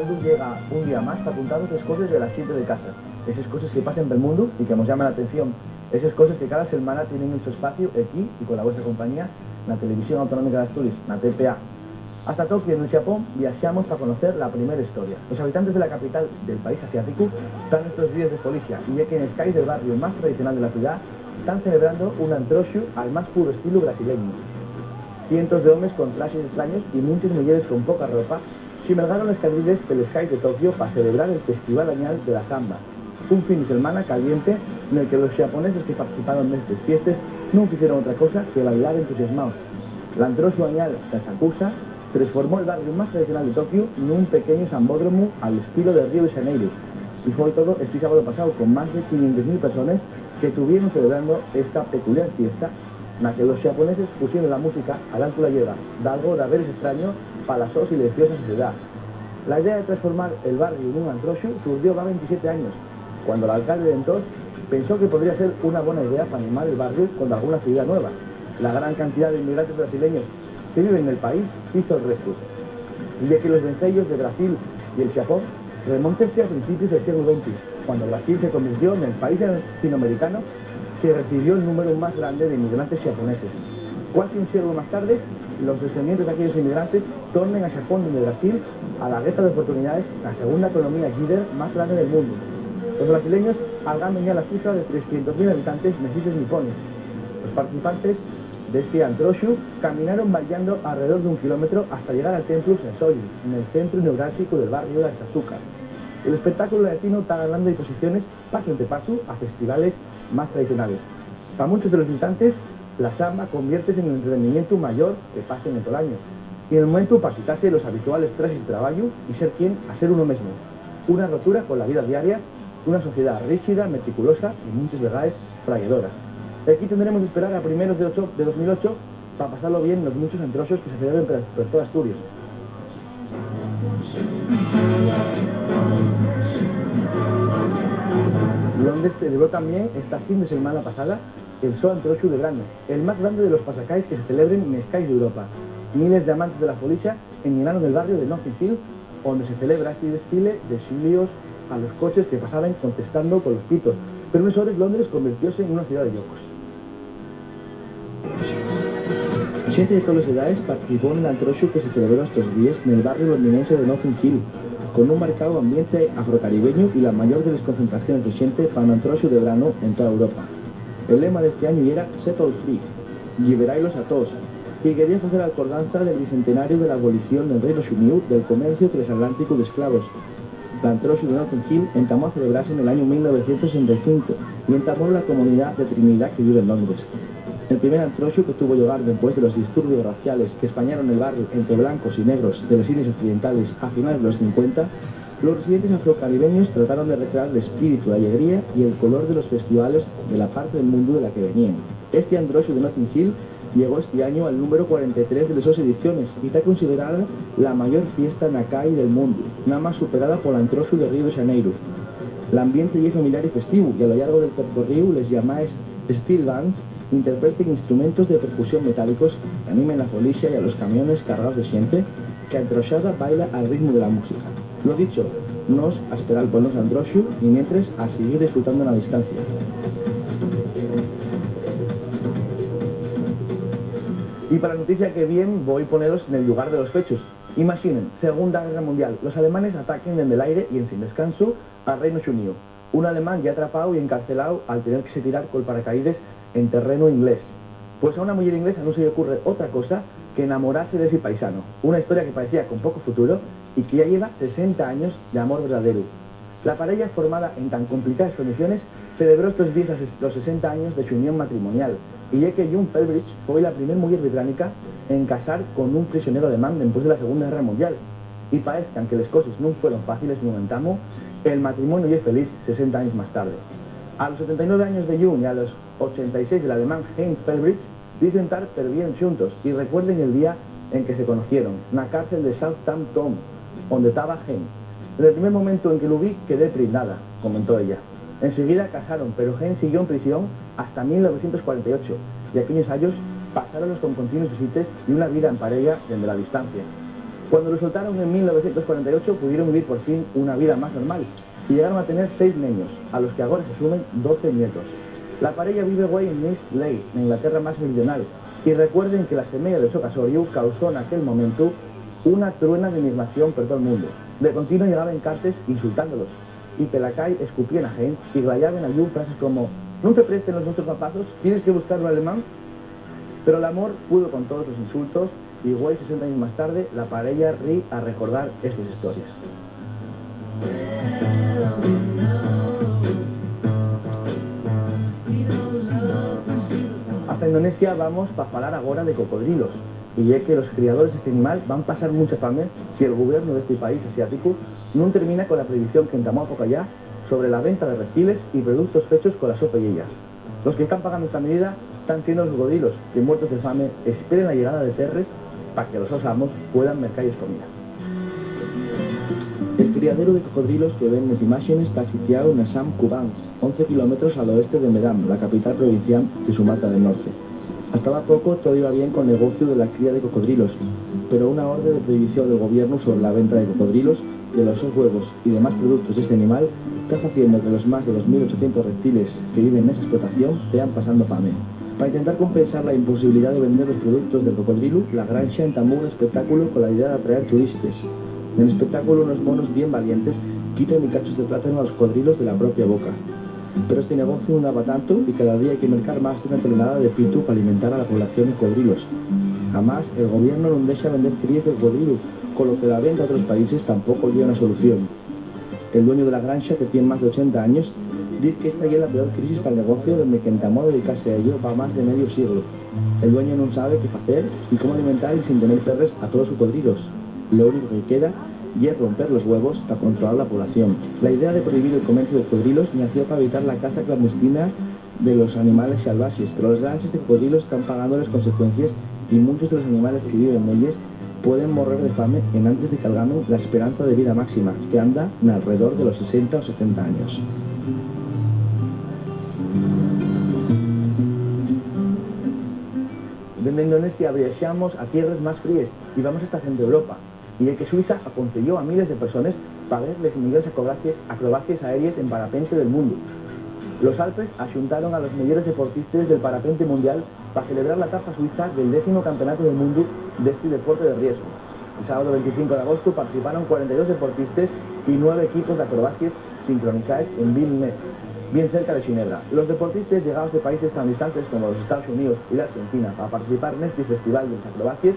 Edu llega un día más para contarnos les coses de las 7 de casa. Esas cosas que pasen pel mundo y que nos llaman la atención. Esas cosas que cada semana tienen en su espacio aquí y con la vuestra compañía, la Televisión Autonómica de Asturias, la TPA. Hasta Tokio, en el Japón, viajamos para conocer la primera historia. Los habitantes de la capital del país asiático están estos días de folicia y ya que en Skies del barrio más tradicional de la ciudad están celebrando un antroshu al más puro estilo brasileño. Cientos de hombres con trajes extraños y muchas mujeres con poca ropa chimelgaron los carriles del Skies de Tokio para celebrar el festival anual de la samba, un fin de semana caliente en el que los japoneses que participaron en estas fiestas no hicieron otra cosa que bailar entusiasmados. La antroshu anual de Asakusa transformó el barrio más tradicional de Tokio en un pequeño sambódromo al estilo de Río de Janeiro. Y fue todo este sábado pasado con más de 500.000 personas que estuvieron celebrando esta peculiar fiesta en la que los japoneses pusieron la música a la altura lleva, de algo de veres extraño para la so silenciosa sociedad. La idea de transformar el barrio en un antroshu surgió hace 27 años, cuando el alcalde de entonces pensó que podría ser una buena idea para animar el barrio con alguna actividad nueva. La gran cantidad de inmigrantes brasileños que viven en el país hizo el resto. Y ya que los vencellos de Brasil y el Japón remontense a principios del siglo XX, cuando Brasil se convirtió en el país latinoamericano que recibió el número más grande de inmigrantes japoneses. Casi un siglo más tarde, los descendientes de aquellos inmigrantes tornan a Japón y Brasil a la guerra de oportunidades, la segunda economía líder más grande del mundo. Los brasileños alcanzan ya la cifra de 300.000 habitantes mestizos nipones. Los participantes de este antroshu caminaron bailando alrededor de 1 kilómetro hasta llegar al templo Sensoji, en el centro neurálgico del barrio de Asakusa. El espectáculo latino está ganando posiciones paso ante paso a festivales más tradicionales. Para muchos de los militantes, la samba convierte en el entretenimiento mayor que pasen en todo el año, y en el momento para quitarse los habituales trajes de trabajo y ser quien a ser uno mismo. Una rotura con la vida diaria, una sociedad rígida, meticulosa y muchas veces frayedora. Aquí tendremos que esperar a primeros de 2008 para pasarlo bien en los muchos antroshus que se celebran por toda Asturias. Londres celebró también esta fin de semana pasada el So Antroshu de verano, el más grande de los pasacais que se celebren en Skies de Europa. Miles de amantes de la folicia llenaron el barrio de Notting Hill, donde se celebra este desfile de xilios a los coches que pasaban contestando con los pitos. Pero en unas horas Londres convirtióse en una ciudad de locos. Gente de todas las edades participó en el antroshu que se celebró estos días en el barrio londinense de Notting Hill, con un marcado ambiente afrocaribeño y la mayor de las concentraciones de gente para un antroshu de verano en toda Europa. El lema de este año era Set all free, liberáilos a todos, y quería hacer acordanza del bicentenario de la abolición del Reino Unido del comercio transatlántico de esclavos. El antroshu de Notting Hill entamó a celebrarse en el año 1965 y entamó la comunidad de Trinidad que vive en Londres. El primer antroshu, que tuvo lugar después de los disturbios raciales que españaron el barrio entre blancos y negros de los indios occidentales a finales de los 50, los residentes afrocaribeños trataron de recrear el espíritu, la alegría y el color de los festivales de la parte del mundo de la que venían. Este antroshu de Notting Hill llegó este año al número 43 de las 2 ediciones y está considerada la mayor fiesta nakai del mundo, nada más superada por el antroshu de Río de Janeiro. El ambiente es familiar y festivo y a lo largo del percorrido les llamáis steel bands interpreten instrumentos de percusión metálicos que animen la folicia y a los camiones cargados de gente que a antroxada baila al ritmo de la música. Lo dicho, nos a esperar por los antroshu y mientras a seguir disfrutando a la distancia. Y para la noticia que bien voy a poneros en el lugar de los hechos. Imaginen, Segunda Guerra Mundial, los alemanes ataquen desde el aire y en sin descanso al Reino Unido. Un alemán ya atrapado y encarcelado al tener que se tirar con paracaídas en terreno inglés. Pues a una mujer inglesa no se le ocurre otra cosa que enamorarse de ese paisano. Una historia que parecía con poco futuro y que ya lleva 60 años de amor verdadero. La pareja, formada en tan complicadas condiciones, celebró estos días los 60 años de su unión matrimonial, y ya que June Felbridge fue la primera mujer británica en casar con un prisionero alemán después de la Segunda Guerra Mundial. Y parece que aunque las cosas no fueron fáciles en un momentamo, el matrimonio es feliz 60 años más tarde. A los 79 años de June y a los 86 del alemán Heinz Felbridge dicen estar pero bien juntos y recuerden el día en que se conocieron, en la cárcel de Southampton, donde estaba Heinz. Desde el primer momento en que lo vi quedé prendada, comentó ella. Enseguida casaron, pero Heinz siguió en prisión hasta 1948 y aquellos años pasaron con continuos visitas y una vida en pareja desde la distancia. Cuando lo soltaron en 1948 pudieron vivir por fin una vida más normal y llegaron a tener 6 niños, a los que ahora se sumen 12 nietos. La parella vive hoy en East Leigh, en Inglaterra más meridional, y recuerden que la semilla del casorio causó en aquel momento una truena de indignación por todo el mundo. De continuo llegaban cartes insultándolos, y Pelacay escupían a gente y glayaban a Yu frases como «No te presten los nuestros papazos, tienes que buscar un alemán». Pero el amor pudo con todos los insultos y hoy, 60 años más tarde, la parella ríe a recordar estas historias. Hasta Indonesia vamos para falar agora de cocodrilos, y es que los criadores de este animal van a pasar mucha fame si el gobierno de este país asiático no termina con la prohibición que entamó a poco allá sobre la venta de reptiles y productos hechos con la sopa y ella. Los que están pagando esta medida están siendo los cocodrilos, que muertos de fame esperen la llegada de perres para que los amos puedan mercar comida. El criadero de cocodrilos que ven en las imágenes está situado en Assam, Kubang, 11 kilómetros al oeste de Medan, la capital provincial de Sumatra del Norte. Hasta hace poco todo iba bien con el negocio de la cría de cocodrilos, pero una orden de prohibición del gobierno sobre la venta de cocodrilos, de los huevos y demás productos de este animal está haciendo que los más de 2.800 reptiles que viven en esa explotación estén pasando fame. Para intentar compensar la imposibilidad de vender los productos del cocodrilo, la granja entamó un espectáculo con la idea de atraer turistas. En el espectáculo, unos monos bien valientes quitan cachos de plátano a los cocodrilos de la propia boca. Pero este negocio no daba tanto y cada día hay que mercar más de una tonelada de pitu para alimentar a la población de cocodrilos. Además, el gobierno no deja vender crías de cocodrilo, con lo que la venta a otros países tampoco lleva una solución. El dueño de la granja, que tiene más de 80 años, dice que esta ya es la peor crisis para el negocio desde que entamó a dedicarse a ello va más de medio siglo. El dueño no sabe qué hacer y cómo alimentar y sin tener perres a todos los cocodrilos. Lo único que queda y es romper los huevos para controlar la población. La idea de prohibir el comercio de cocodrilos nació para evitar la caza clandestina de los animales salvajes, pero los granjas de cocodrilos están pagando las consecuencias y muchos de los animales que viven en ellas pueden morir de fame en antes de que algamen la esperanza de vida máxima, que anda en alrededor de los 60 o 70 años. Desde Indonesia viajamos a tierras más frías y vamos hasta centro Europa, y el que Suiza aconsejó a miles de personas para ver las mejores acrobacias aéreas en parapente del mundo. Los Alpes ayuntaron a los mejores deportistas del parapente mundial para celebrar la etapa suiza del 10º campeonato del mundo de este deporte de riesgo. El sábado 25 de agosto participaron 42 deportistas y 9 equipos de acrobacias sincronizados en Villeneuve, bien cerca de Ginebra. Los deportistas llegados de países tan distantes como los Estados Unidos y la Argentina para participar en este festival de las acrobacias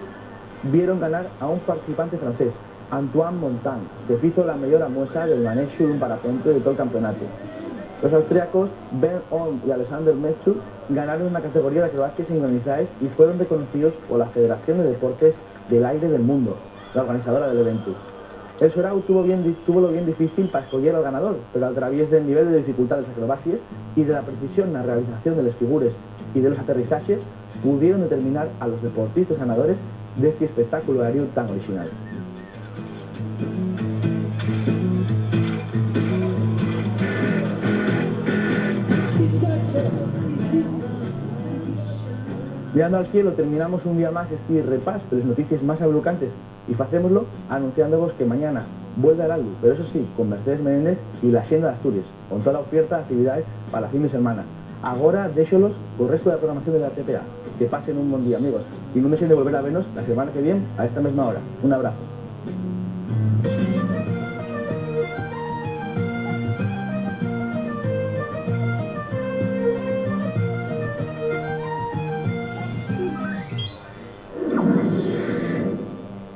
vieron ganar a un participante francés, Antoine Montan, que hizo la mejor muestra del manejo de un parapente de todo el campeonato. Los austriacos Ben Olm y Alexander Metzger ganaron una categoría de acrobacias sincronizadas y fueron reconocidos por la Federación de Deportes del Aire del Mundo, la organizadora del evento. El Sorau tuvo lo bien difícil para escoger al ganador, pero a través del nivel de dificultad de las acrobacias y de la precisión en la realización de las figuras y de los aterrizajes, pudieron determinar a los deportistas ganadores de este espectáculo aéreo tan original. Mirando al cielo, terminamos un día más este repaso de las noticias más ablucantes y hacémoslo anunciándoos que mañana vuelve al Aldu, pero eso sí, con Mercedes Menéndez y la Hacienda de Asturias, con toda la oferta de actividades para la fin de semana. Ahora déxolos con el resto de la programación de la TPA. Que pasen un buen día, amigos, y no dejen de volver a vernos la semana que viene a esta misma hora. Un abrazo.